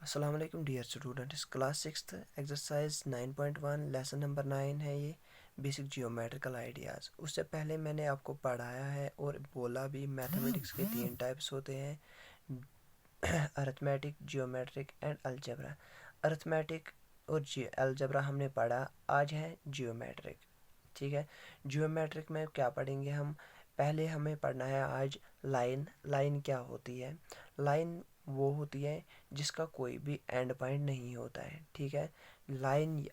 अस्सलाम वालेकुम dear students. Class sixth exercise 9.1 lesson number 9 है ये, बेसिक जियोमेट्रिकल आइडियाज़। उससे पहले मैंने आपको पढ़ाया है और बोला भी मैथमेटिक्स के 3 टाइप्स होते हैं, arithmetic, geometric and algebra. Arithmetic और अलजेब्रा हमने पढ़ा, आज है जियोमेट्रिक। ठीक है, जियोमेट्रिक में क्या पढ़ेंगे हम? पहले हमें पढ़ना है आज लाइन। लाइन क्या होती है? लाइन वो होती है जिसका कोई भी एंड पॉइंट नहीं होता है। ठीक है, लाइन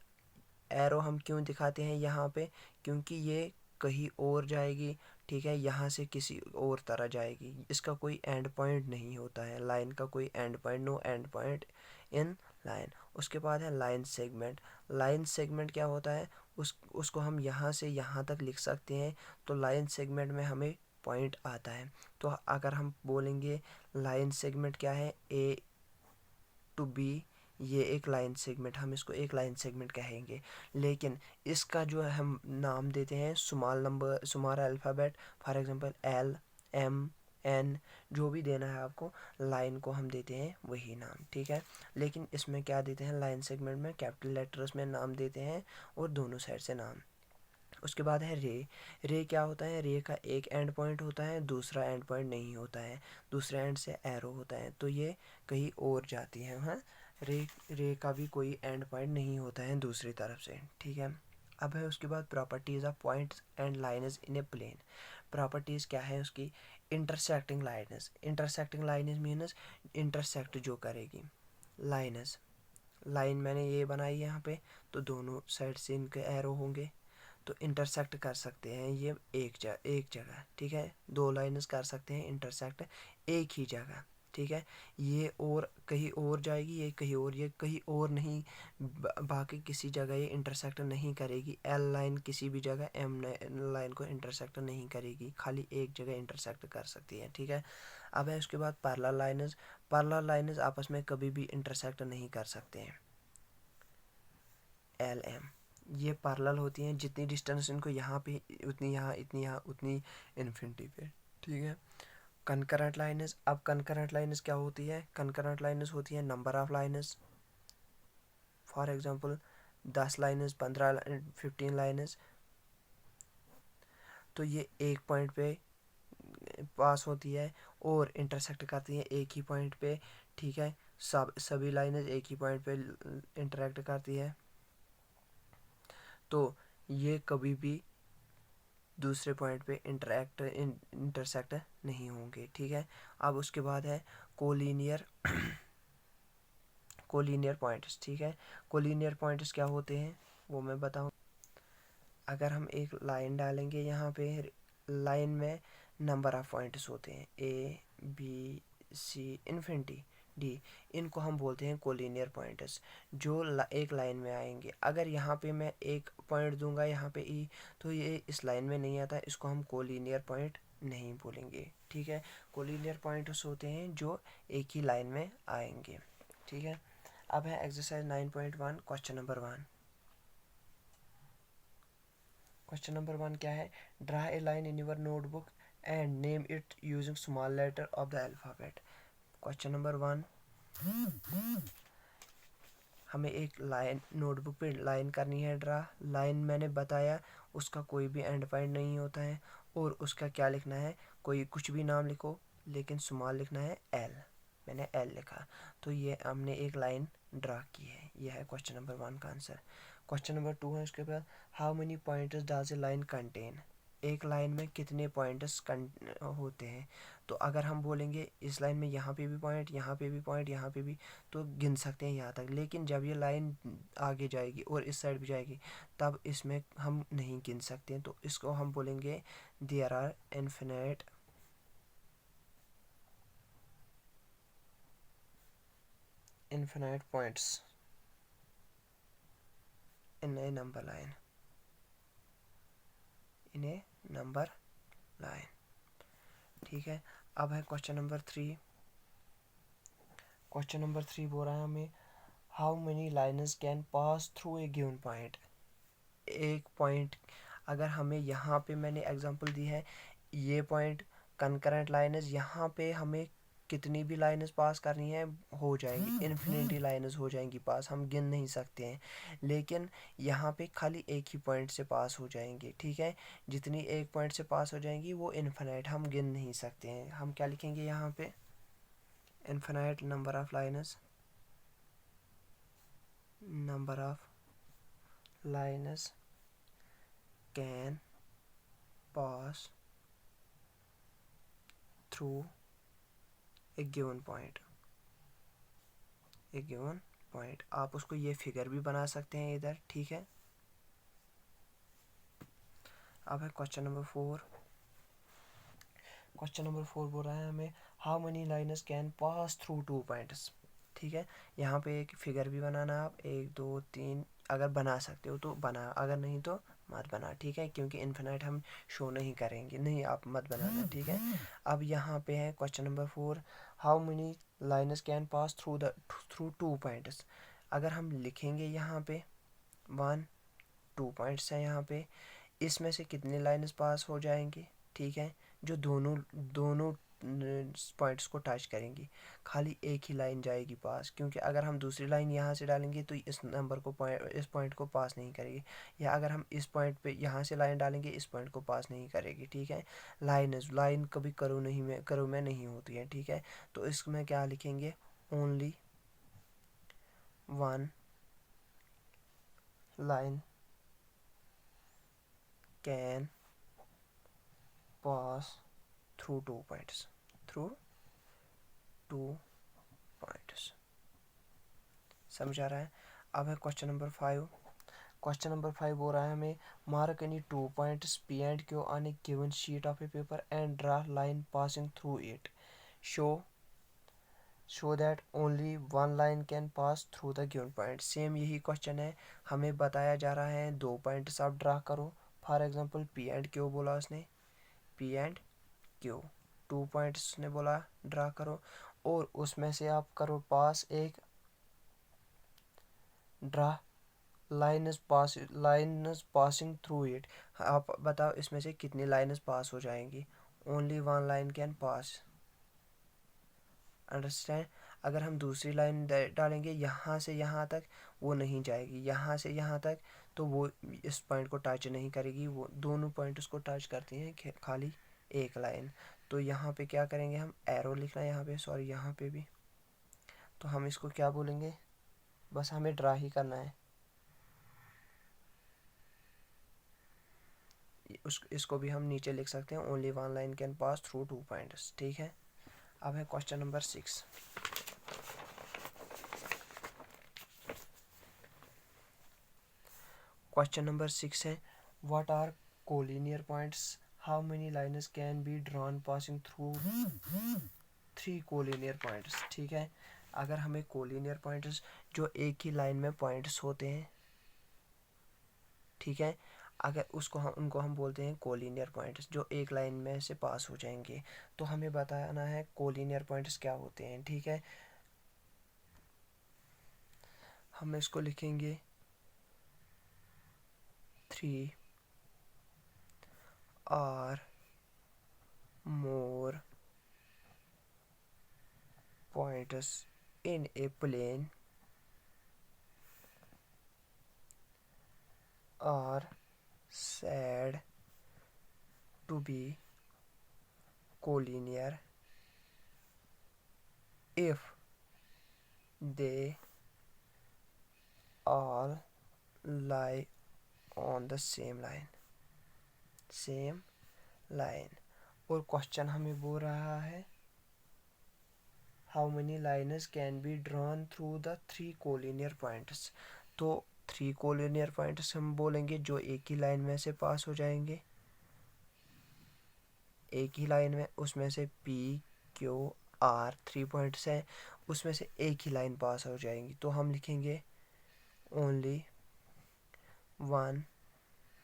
एरो हम क्यों दिखाते हैं यहाँ पे? क्योंकि ये कहीं और जाएगी। ठीक है, यहाँ से किसी और तरह जाएगी, इसका कोई एंड पॉइंट नहीं होता है। लाइन का कोई end point, no end point in line. उसके बाद है लाइन सेगमेंट। लाइन सेगमेंट क्या होता है? उसको हम यहाँ से यहाँ तक लिख सकते हैं। तो लाइन सेगमेंट में हमें पॉइंट आता है। तो अगर हम बोलेंगे लाइन सेगमेंट क्या है, ए टू बी, ये एक लाइन सेगमेंट, हम इसको एक लाइन सेगमेंट कहेंगे। लेकिन इसका जो है हम नाम देते हैं small number, small alphabet, for example L, M, N, जो भी देना है आपको, लाइन को हम देते हैं वही नाम। ठीक है, लेकिन इसमें क्या देते हैं, लाइन सेगमेंट में कैपिटल लेटर्स में नाम देते हैं और दोनों साइड से नाम। उसके बाद है रे। रे क्या होता है? रे का एक एंड पॉइंट होता है, दूसरा एंड पॉइंट नहीं होता है, दूसरे एंड से एरो होता है, तो ये कहीं और जाती है। हाँ, रे रे का भी कोई एंड पॉइंट नहीं होता है दूसरी तरफ से। ठीक है, अब है उसके बाद properties of points and lines in a plane. Properties क्या है उसकी? Intersecting lines. Intersecting lines means intersect जो करेगी। लाइन्स, लाइन मैंने ये बनाई है यहाँ पे, तो दोनों साइड से इनके एरो होंगे, तो इंटरसेक्ट कर सकते हैं ये एक जगह। ठीक है, दो लाइन्स कर सकते हैं इंटरसेक्ट एक ही जगह। ठीक है, ये और कहीं और जाएगी, ये कहीं और, ये कहीं और नहीं, बाकी किसी जगह ये इंटरसेक्ट नहीं करेगी। एल लाइन किसी भी जगह एम लाइन को इंटरसेक्ट नहीं करेगी, खाली एक जगह इंटरसेक्ट कर सकती है। ठीक है, अब है उसके बाद पैरेलल लाइन्स। पैरेलल लाइन्स आपस में कभी भी इंटरसेक्ट नहीं कर सकते हैं। एल एम, ये पैरेलल होती हैं, जितनी डिस्टेंस इनको यहाँ पे उतनी यहाँ, इतनी यहाँ, उतनी इन्फिनिटी पे। ठीक है, कंकरेंट लाइन्स। अब कंकरेंट लाइन्स क्या होती है? कंकरेंट लाइन्स होती है number of lines, for example 10 lines, 15, 15 lines. तो ये एक पॉइंट पे पास होती है और इंटरसेक्ट करती है एक ही पॉइंट पे। ठीक है, सभी लाइन्स एक ही पॉइंट पे इंटरेक्ट करती है, तो ये कभी भी दूसरे पॉइंट पे इंटरसेक्ट नहीं होंगे। ठीक है, अब उसके बाद है कोलिनियर कोलिनियर पॉइंट्स। ठीक है, कोलिनियर पॉइंट्स क्या होते हैं वो मैं बताऊं। अगर हम एक लाइन डालेंगे यहाँ पे, लाइन में नंबर ऑफ पॉइंट्स होते हैं, ए, बी, सी, इन्फिनिटी, डी, इनको हम बोलते हैं कोलिनियर पॉइंट्स, जो एक लाइन में आएंगे। अगर यहाँ पे मैं एक पॉइंट दूंगा यहाँ पे ई, तो ये इस लाइन में नहीं आता, इसको हम कोलिनियर पॉइंट नहीं बोलेंगे। ठीक है, कोलिनियर पॉइंट्स होते हैं जो एक ही लाइन में आएंगे। ठीक है, अब है exercise 9.1, question number 1। Question number 1 क्या है? Draw a line in your notebook and name it using small letter of the alphabet. Question number 1, हमें एक लाइन नोटबुक पे लाइन करनी है ड्रा। लाइन मैंने बताया उसका कोई भी एंड पॉइंट नहीं होता है, और उसका क्या लिखना है? कोई कुछ भी नाम लिखो, लेकिन स्मॉल लिखना है, एल। मैंने एल लिखा, तो ये हमने एक लाइन ड्रा की है। यह है क्वेश्चन नंबर 1 का आंसर। क्वेश्चन नंबर 2 है उसके बाद, how many points does a line contain. एक लाइन में कितने पॉइंट्स होते हैं? तो अगर हम बोलेंगे इस लाइन में यहाँ पे भी पॉइंट, यहाँ पे भी पॉइंट, यहाँ पे भी, तो गिन सकते हैं यहाँ तक। लेकिन जब ये लाइन आगे जाएगी और इस साइड भी जाएगी, तब इसमें हम नहीं गिन सकते हैं, तो इसको हम बोलेंगे there are infinite points in a number line, in a number line. ठीक है, अब है क्वेश्चन नंबर 3। क्वेश्चन नंबर 3 बोल रहा है हमें, how many lines can pass through a given point. एक पॉइंट, अगर हमें यहाँ पे मैंने एग्जांपल दी है, ये पॉइंट कंकरेंट लाइन्स, यहाँ पे हमें कितनी भी लाइन्स पास करनी है हो जाएंगी, इन्फिनिटी लाइन्स हो जाएंगी पास, हम गिन नहीं सकते हैं। लेकिन यहाँ पे खाली एक ही पॉइंट से पास हो जाएंगे, ठीक है। जितनी एक पॉइंट से पास हो जाएंगी वो इन्फिनाइट, हम गिन नहीं सकते हैं। हम क्या लिखेंगे यहाँ पे, infinite number of lines, number of lines can pass through a given point, A given point. आप उसको ये फिगर भी बना सकते हैं इधर, ठीक है। अब है क्वेश्चन नंबर 4। क्वेश्चन नंबर 4 बोल रहा है हमें how many lines can pass through 2 points, ठीक है। यहाँ पे एक फिगर भी बनाना, आप 1 2 3 अगर बना सकते हो तो बना, अगर नहीं तो मत बना, ठीक है, क्योंकि इन्फिनाइट हम शो नहीं करेंगे, नहीं आप मत बनाना, ठीक है। अब यहाँ पे है question number 4, how many lines can pass through 2 points. अगर हम लिखेंगे यहाँ पे 1 2 पॉइंट्स हैं यहाँ पे, इसमें से कितने लाइन्स पास हो जाएंगे, ठीक है, जो दोनों दोनों पॉइंट्स को टच करेंगी। खाली एक ही लाइन जाएगी पास, क्योंकि अगर हम दूसरी लाइन यहाँ से डालेंगे तो इस नंबर को इस पॉइंट को पास नहीं करेगी, या अगर हम इस पॉइंट पे यहाँ से लाइन डालेंगे इस पॉइंट को पास नहीं करेगी, ठीक है। लाइन कभी करो में नहीं होती है, ठीक है। तो इसमें क्या लिखेंगे, only one line can pass through 2 points, through 2 points. समझ आ रहा है। अब है क्वेश्चन नंबर 5। क्वेश्चन नंबर 5 हो रहा है हमें mark any 2 points P and Q on A given sheet of A paper and draw line passing through it, show that only one line can pass through the given point. Same यही question है, हमें बताया जा रहा है 2 points आप draw करो। For example P and Q बोला उसने, पी एंड क्यू 2 पॉइंट्स ने बोला ड्रा करो, और उसमें से आप करो पास एक draw line is passing through it. आप बताओ इसमें से कितनी लाइन्स पास हो जाएंगी, only one line can pass, understand. अगर हम दूसरी लाइन डालेंगे यहाँ से यहाँ तक, वो नहीं जाएगी, यहाँ से यहाँ तक, तो वो इस पॉइंट को टच नहीं करेगी, वो दोनों पॉइंट उसको टच करती हैं खाली एक लाइन। तो यहाँ पे क्या करेंगे, हम एरो लिखना है यहाँ पे, सॉरी यहाँ पे भी, तो हम इसको क्या बोलेंगे, बस हमें ड्रा ही करना है, इसको भी हम नीचे लिख सकते हैं, only one line can pass through 2 points, ठीक है। अब है क्वेश्चन नंबर 6। क्वेश्चन नंबर 6 है what are collinear points, how many lines can be drawn passing through 3 collinear points, ठीक है। अगर हमें कोलिनियर पॉइंट्स जो एक ही लाइन में पॉइंट्स होते हैं, ठीक है, अगर उनको हम बोलते हैं कोलिनियर पॉइंट्स, जो एक लाइन में से पास हो जाएंगे। तो हमें बताना है कोलिनियर पॉइंट्स क्या होते हैं, ठीक है। हम इसको लिखेंगे 3 or more points in a plane are said to be collinear if they all lie on the same line। और क्वेश्चन हमें बोल रहा है how many lines can be drawn through the 3 collinear points. तो 3 कोलिनियर पॉइंट्स हम बोलेंगे जो एक ही लाइन में से पास हो जाएंगे, एक ही लाइन में, उसमें से पी क्यू आर 3 पॉइंट्स हैं, उसमें से एक ही लाइन पास हो जाएंगी। तो हम लिखेंगे only one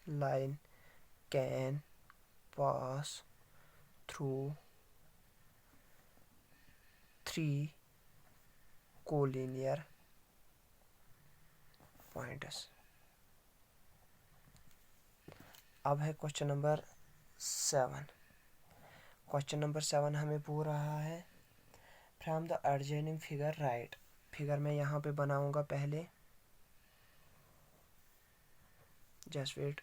line can pass through 3 collinear points. अब है क्वेश्चन नंबर 7। क्वेश्चन नंबर 7 हमें पूछ रहा है from the adjoining figure right. Figure मैं यहाँ पे बनाऊंगा पहले, जस्ट वेट।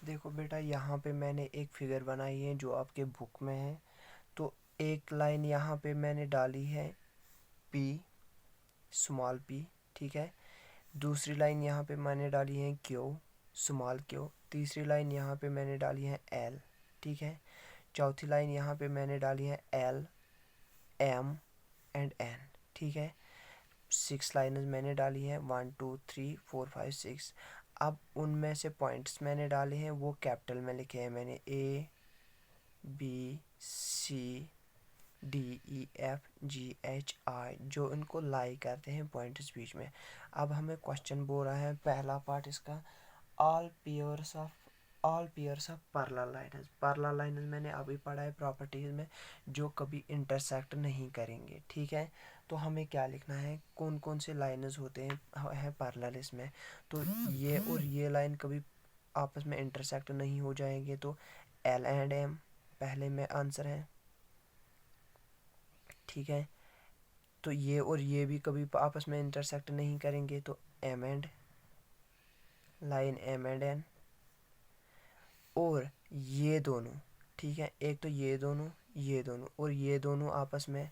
देखो बेटा, यहाँ पे मैंने एक फिगर बनाई है जो आपके बुक में है। तो एक लाइन यहाँ पे मैंने डाली है पी, स्मॉल पी, ठीक है। दूसरी लाइन यहाँ पे मैंने डाली है क्यू, स्मॉल क्यू। तीसरी लाइन यहाँ पे मैंने डाली है एल, ठीक है। चौथी लाइन यहाँ पे मैंने डाली है एल, एम एंड एन, ठीक है। 6 लाइनें मैंने डाली हैं, 1 2 3 4 5 6। अब उनमें से पॉइंट्स मैंने डाले हैं वो कैपिटल में लिखे हैं मैंने, A B C D E F G H I, जो इनको लाई करते हैं पॉइंट्स बीच में। अब हमें क्वेश्चन बोल रहा है पहला पार्ट इसका, all pairs of parallel lines. Parallel lines मैंने अभी पढ़ा है प्रॉपर्टीज में, जो कभी इंटरसेक्ट नहीं करेंगे, ठीक है। तो हमें क्या लिखना है, कौन कौन से लाइन्स होते हैं पैरेलल इसमें। तो ये और ये लाइन कभी आपस में इंटरसेक्ट नहीं हो जाएंगे, तो एल एंड एम पहले में आंसर है, ठीक है। तो ये और ये भी कभी आपस में इंटरसेक्ट नहीं करेंगे, तो M and line, M and N. और ये दोनों, ठीक है, एक तो ये दोनों और ये दोनों आपस में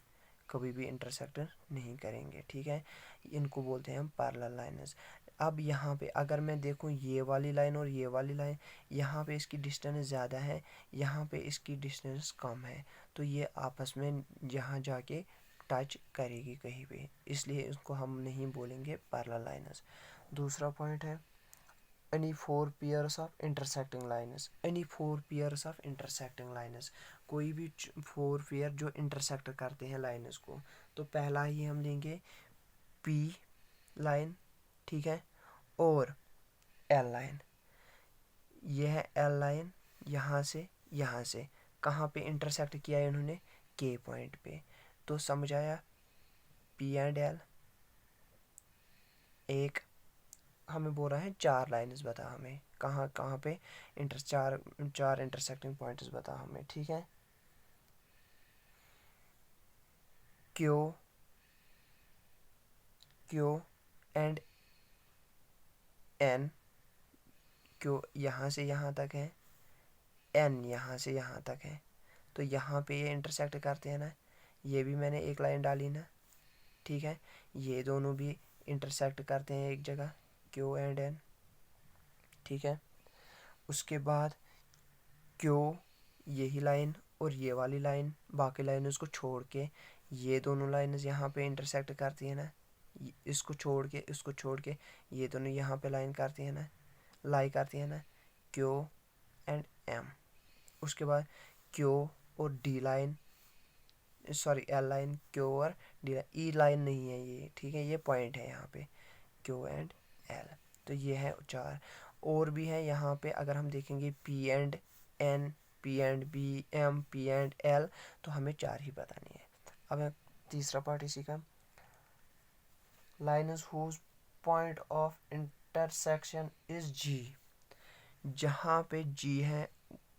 कभी भी इंटरसेक्ट नहीं करेंगे, ठीक है। इनको बोलते हैं हम पैरेलल लाइन्स। अब यहाँ पे अगर मैं देखूँ ये वाली लाइन और ये वाली लाइन, यहाँ पे इसकी डिस्टेंस ज़्यादा है, यहाँ पे इसकी डिस्टेंस कम है, तो ये आपस में यहाँ जाके टच करेगी कहीं पे, इसलिए इसको हम नहीं बोलेंगे पैरेलल लाइन्स। दूसरा पॉइंट है any four pairs of intersecting lines, any four pairs of intersecting lines, कोई भी 4 पेयर जो इंटरसेक्ट करते हैं लाइन्स को। तो पहला ही हम लेंगे पी लाइन, ठीक है, और एल लाइन। यह है एल लाइन, यहाँ से कहाँ पे इंटरसेक्ट किया है इन्होंने, के पॉइंट पे। तो समझ आया, पी एंड एल। एक हमें बोल रहा है 4 लाइन्स बता हमें कहाँ कहाँ पे चार इंटरसेक्टिंग पॉइंट्स बता हमें, ठीक है। क्यू एंड एन, क्यू यहाँ से यहाँ तक है, एन यहाँ से यहाँ तक है, तो यहाँ पे ये इंटरसेक्ट करते हैं ना। ये भी मैंने एक लाइन डाली ना, ठीक है। ये दोनों भी इंटरसेक्ट करते हैं एक जगह, क्यू एंड एन, ठीक है। उसके बाद क्यू, यही लाइन और ये वाली लाइन, बाकी लाइन उसको छोड़ के ये दोनों लाइन्स यहाँ पे इंटरसेक्ट करती है ना, इसको छोड़ के ये दोनों यहाँ पे लाइन करती है ना, लाई करती है ना, क्यू एंड एम। उसके बाद क्यू और D line, sorry L line, Q और डी लाइन, ई लाइन नहीं है ये, ठीक है, ये पॉइंट है यहाँ पे, क्यू एंड एल। तो ये है 4। और भी है यहाँ पे, अगर हम देखेंगे P and N, P and B, M, P and L, तो हमें 4 ही बतानी है। अब तीसरा पार्ट इसी का, lines whose point of intersection is G. जहाँ पे जी है,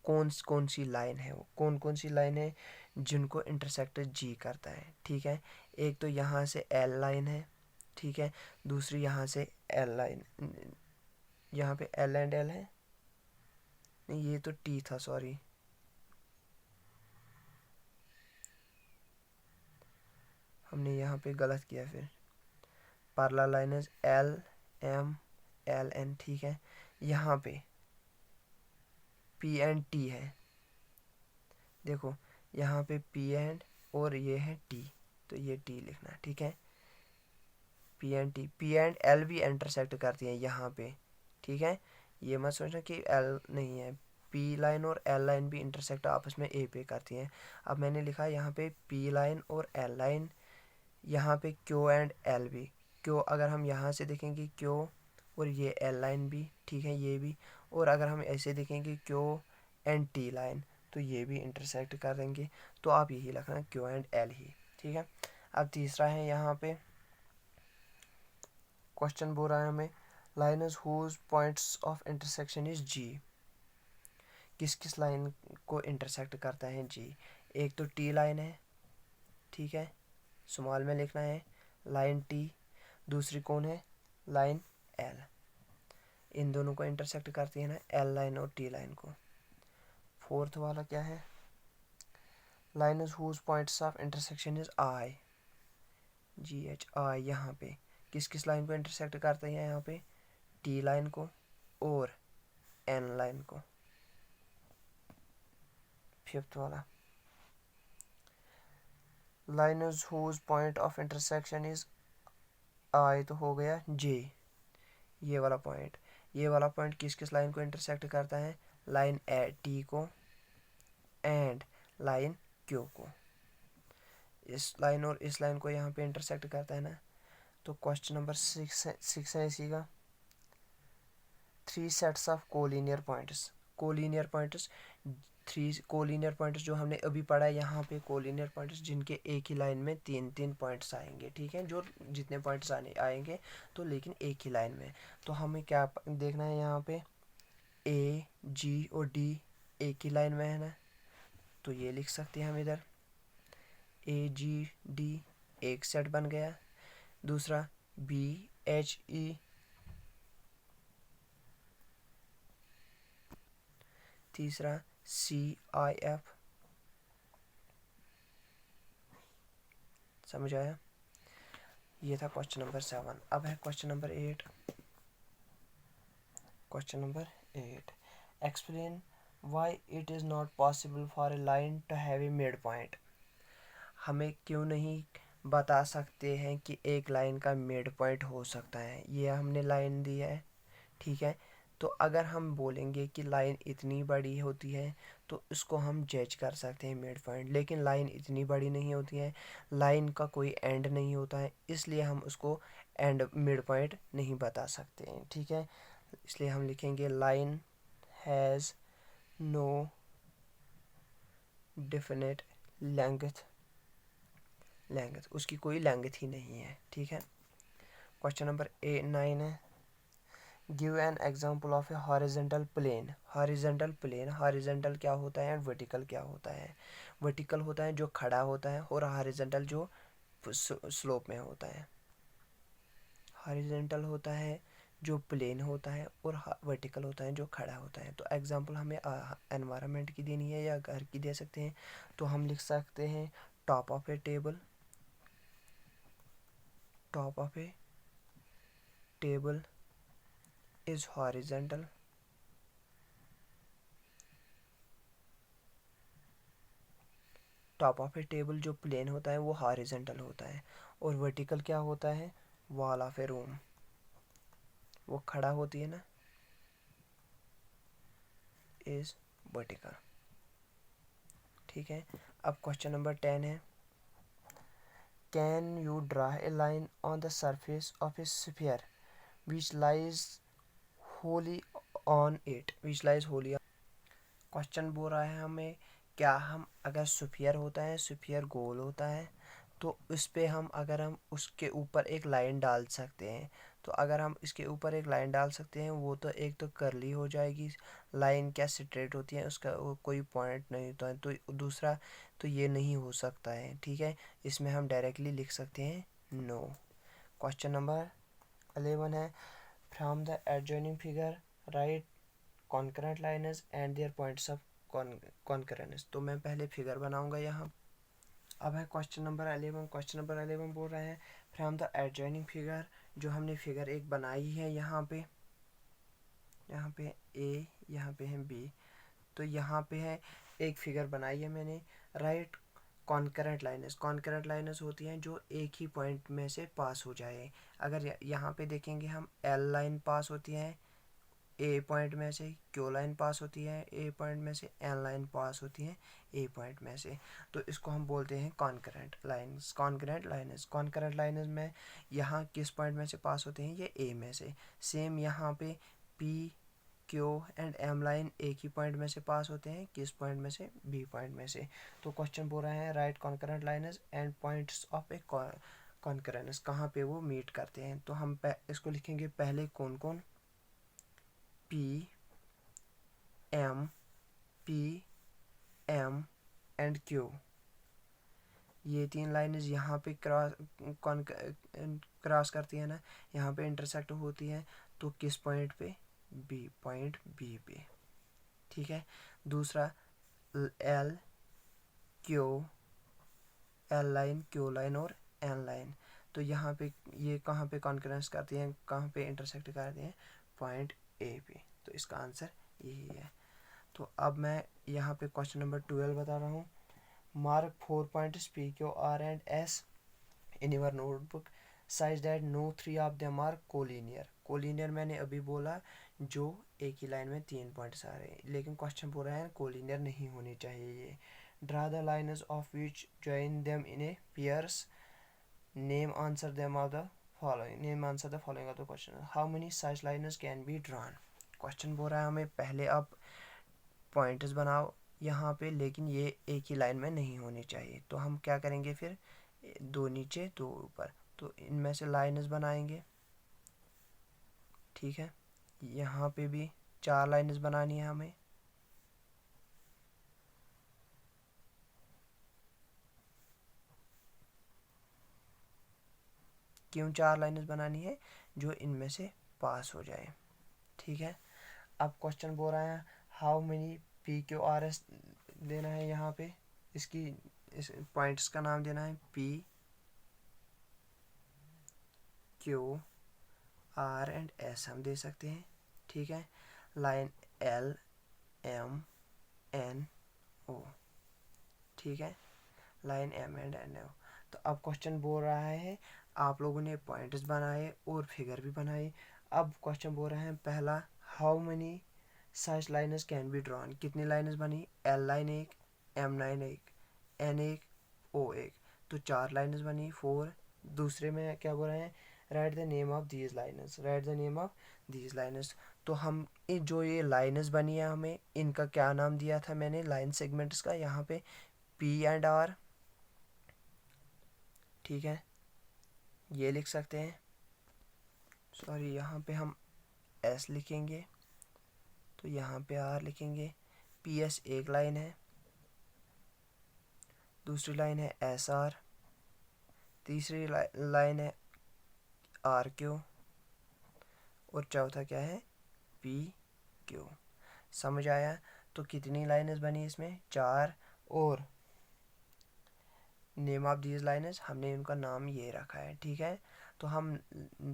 कौन सी लाइन है वो, कौन सी लाइन है जिनको इंटरसेक्ट जी करता है, ठीक है। एक तो यहाँ से एल लाइन है, ठीक है। दूसरी यहाँ से एल लाइन, यहाँ पे एल एंड एल है, नहीं ये तो टी था, सॉरी, हमने यहाँ पे गलत किया। फिर parallel lines L M L N, ठीक है। यहाँ पे पी एंड टी है, देखो यहाँ पे पी एंड और ये है टी, तो ये टी लिखना, ठीक है। P and T, P and L भी इंटरसेक्ट करती हैं यहाँ पे, ठीक है। ये मत सोचना कि एल नहीं है, पी लाइन और एल लाइन भी इंटरसेक्ट आपस में ए पे करती हैं। अब मैंने लिखा यहाँ पे पी लाइन और एल लाइन, यहाँ पे क्यू एंड एल भी, क्यू अगर हम यहाँ से देखेंगे क्यू और ये एल लाइन भी, ठीक है, ये भी। और अगर हम ऐसे देखेंगे क्यू एंड टी लाइन, तो ये भी इंटरसेक्ट कर देंगे। तो आप यही लिखना क्यू एंड एल ही, ठीक है। अब तीसरा है यहाँ पे क्वेश्चन बोल रहा है हमें, lines whose points of intersection is G. किस किस लाइन को इंटरसेक्ट करता है जी। एक तो टी लाइन है, ठीक है, स्मॉल में लिखना है। लाइन टी, दूसरी कौन है, लाइन एल, इन दोनों को इंटरसेक्ट करती है ना एल लाइन और टी लाइन को। फोर्थ वाला क्या है, line whose points of intersection is I, G H I, यहाँ पे किस किस लाइन को इंटरसेक्ट करते हैं, यहाँ पे टी लाइन को और एन लाइन को। फिफ्थ वाला, line whose point of intersection is I, तो हो गया जे, ये वाला पॉइंट। ये वाला पॉइंट किस किस लाइन को इंटरसेक्ट करता है, लाइन ए टी को एंड लाइन क्यू को। इस लाइन और इस लाइन को यहाँ पे इंटरसेक्ट करता है ना। तो क्वेश्चन नंबर 6 है इसी का, 3 sets of collinear points. Collinear points, 3 collinear points जो हमने अभी पढ़ा है यहाँ पे, कोलिनियर पॉइंट्स जिनके एक ही लाइन में 3 पॉइंट्स आएंगे, ठीक है, जो जितने पॉइंट्स आएंगे तो लेकिन एक ही लाइन में। तो हमें क्या देखना है यहाँ पे, ए जी और डी एक ही लाइन में है ना, तो ये लिख सकते हैं हम इधर, ए जी डी एक सेट बन गया। दूसरा बी एच ई, तीसरा सी आई एफ, समझ आया। ये था क्वेश्चन नंबर 7। अब है question number 8। Question number 8, explain why it is not possible for a line to have a mid point. हमें क्यों नहीं बता सकते हैं कि एक लाइन का मिड पॉइंट हो सकता है। ये हमने लाइन दी है, ठीक है, तो अगर हम बोलेंगे कि लाइन इतनी बड़ी होती है तो इसको हम जज कर सकते हैं मिड पॉइंट, लेकिन लाइन इतनी बड़ी नहीं होती है, लाइन का कोई एंड नहीं होता है, इसलिए हम उसको एंड मिड पॉइंट नहीं बता सकते हैं, ठीक है। इसलिए हम लिखेंगे line has no definite length, उसकी कोई लेंथ ही नहीं है, ठीक है। क्वेश्चन नंबर 9 है, give an example of a horizontal plane. Horizontal plane, horizontal क्या होता है, वर्टिकल क्या होता है। वर्टिकल होता है जो खड़ा होता है और हॉरिजेंटल जो स्लोप में होता है। हॉरिजेंटल होता है जो प्लेन होता है और वर्टिकल होता है जो खड़ा होता है। तो एग्जांपल हमें एनवायरनमेंट की देनी है या घर की दे सकते हैं, तो हम लिख सकते हैं top of A table, top of A table is horizontal, top of A table जो प्लेन होता है वो हॉरिजेंटल होता है, और वर्टिकल क्या होता है, वॉल ऑफ ए रूम, वो खड़ा होती है ना, इज वर्टिकल, ठीक है। अब क्वेश्चन नंबर 10 है, can you draw a line on the surface of A sphere which lies wholly owned it, which lies Holi. Question बोल रहा है हमें, क्या हम अगर स्फीयर होता है, स्फीयर गोल होता है, तो उस पे अगर हम उसके ऊपर एक लाइन डाल सकते हैं, तो अगर हम इसके ऊपर एक लाइन डाल सकते हैं, वो तो एक तो कर्ली हो जाएगी लाइन, क्या स्ट्रेट होती है, उसका कोई पॉइंट नहीं होता है, तो दूसरा तो ये नहीं हो सकता है, ठीक है। इसमें हम डायरेक्टली लिख सकते हैं नो। क्वेश्चन नंबर 11 है, from the adjoining figure right concurrent lines and there points of concurrence. तो मैं पहले फिगर बनाऊंगा यहाँ। अब है क्वेश्चन नंबर 11। क्वेश्चन नंबर 11 बोल रहा है, फ्रॉम द एडजॉइनिंग फिगर, जो हमने फिगर एक बनाई है यहाँ पे ए, यहाँ पे है बी, तो यहाँ पे है एक फिगर बनाई है मैंने, right concurrent lines. Concurrent lines होती हैं जो एक ही पॉइंट में से पास हो जाए। अगर यहाँ पे देखेंगे हम, एल लाइन पास होती है ए पॉइंट में से, क्यू लाइन पास होती है ए पॉइंट में से, एन लाइन पास होती है ए पॉइंट में से, तो इसको हम बोलते हैं concurrent lines. Concurrent lines, concurrent lines में यहाँ किस पॉइंट में से पास होते हैं, ये ए में से। सेम यहाँ पे P Q and M line एक ही पॉइंट में से पास होते हैं, किस पॉइंट में से, बी पॉइंट में से। तो क्वेश्चन बोल रहे हैं, right concurrent lines and points of A concurrence, कहाँ पे वो मीट करते हैं। तो हम इसको लिखेंगे पहले कौन कौन, पी एम एंड क्यू, ये 3 लाइन्स यहाँ पे क्रॉस करती है ना, यहाँ पे इंटरसेक्ट होती है, तो किस पॉइंट पे? पॉइंट बी पे। ठीक है। दूसरा L Q, L line, Q line और एन लाइन, तो यहाँ पे ये कहाँ पे कॉन्करेंस करती हैं, कहाँ पे इंटरसेक्ट करती हैं? पॉइंट ए पे। तो इसका आंसर यही है। तो अब मैं यहाँ पे क्वेश्चन नंबर 12 बता रहा हूँ। Mark 4 points P Q R and S in your notebook such that no 3 of them are collinear. Collinear मैंने अभी बोला जो एक ही लाइन में 3 पॉइंट्स आ रहे हैं, लेकिन क्वेश्चन बोल रहा है कोलिनियर नहीं होनी चाहिए ये। Draw the lines of which join them in A pairs, name answer them of the following, name answer the following of the question, how many such lines can be drawn. Question बोल रहा है हमें पहले आप points बनाओ यहाँ पे, लेकिन ये एक ही लाइन में नहीं होनी चाहिए। तो हम क्या करेंगे फिर? 2 नीचे 2 ऊपर, तो इनमें से लाइन्स बनाएंगे। ठीक है। यहाँ पे भी 4 लाइन्स बनानी है हमें। क्यों 4 लाइन्स बनानी है? जो इनमें से पास हो जाए। ठीक है। अब क्वेश्चन बोल रहा है how many P Q R S देना है यहाँ पे, इसकी इस पॉइंट्स का नाम देना है P Q R and S हम दे सकते हैं। ठीक है। Line L M N O. ठीक है। Line M and N O. तो अब क्वेश्चन बोल रहा है आप लोगों ने पॉइंट्स बनाए और फिगर भी बनाए। अब क्वेश्चन बोल रहा है पहला, how many such lines can be drawn, कितनी लाइन्स बनी? L line 1, M line 1, N 1, O 1, तो 4 लाइन्स बनी 4। दूसरे में क्या बोल रहे हैं? Right the name of these lines, right the name of these lines. तो हम जो ये लाइन्स बनी है हमें इनका क्या नाम दिया था मैंने लाइन सेगमेंट्स का? यहाँ पे पी एंड आर। ठीक है, ये लिख सकते हैं। सॉरी, यहाँ पे हम एस लिखेंगे, तो यहाँ पे आर लिखेंगे। पी एस एक लाइन है, दूसरी लाइन है एस आर, तीसरी लाइन है आर क्यू, और चौथा क्या है? P Q. समझ आया? तो कितनी लाइन्स बनी इसमें? 4। और नेम ऑफ दीज लाइन्स हमने उनका नाम ये रखा है। ठीक है। तो हम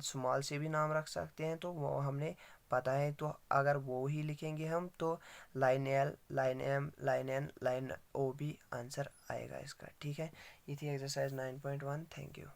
स्मॉल से भी नाम रख सकते हैं, तो वो हमने पता है। तो अगर वो ही लिखेंगे हम तो line L, line M, line N, line O भी आंसर आएगा इसका। ठीक है। ये थी एक्सरसाइज 9.1। Thank you.